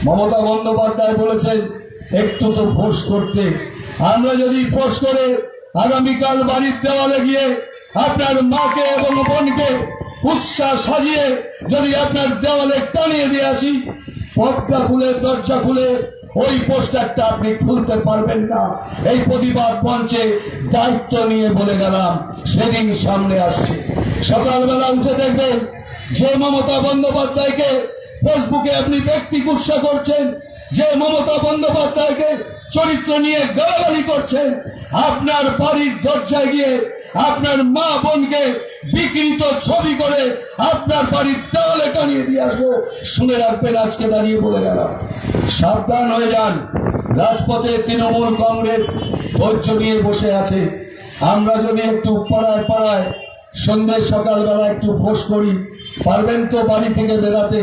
মমতা বন্দ্যোপাধ্যায় বলেছেন একটু তো ফোর্স করতে। আমরা যদি ফোর্স করে আগামীকাল বাড়ির দেওয়ালে গিয়ে আপনার মাকে এবং বোনকে উৎসাহ সাজিয়ে যদি আপনার দেওয়ালে টানিয়ে দিয়ে আসি, পর্দা খুলে দরজা খুলে ওই পোস্টারটা আপনি খুলতে পারবেন না। এই প্রতিবাদ মঞ্চে দায়িত্ব নিয়ে বলে গেলাম, সেদিন সামনে আসছে। সকালবেলা উঠে দেখবেন যে মমতা বন্দ্যোপাধ্যায়কে ফেসবুকে আপনি ব্যক্তি কুৎসা করছেন, যে মমতা বন্দ্যোপাধ্যায়কে চরিত্র নিয়ে গালাগালি করছেন, আপনার বাড়ির দরজায় গিয়ে আপনার মা বোনকে বিকৃত ছবি করে আপনার বাড়ির দেওয়ালে টানিয়ে দিয়ে আসবো। শুনে রাখবেন, আজকে দাঁড়িয়ে বলে গেলাম, সাবধান হয়ে যান। রাজপথে তৃণমূল কংগ্রেস ধৈর্য নিয়ে বসে আছে। আমরা যদি একটু পাড়ায় পাড়ায় সন্ধ্যে সকালবেলা একটু ফোর্স করি, পারবেন তো বাড়ি থেকে বেরাতে?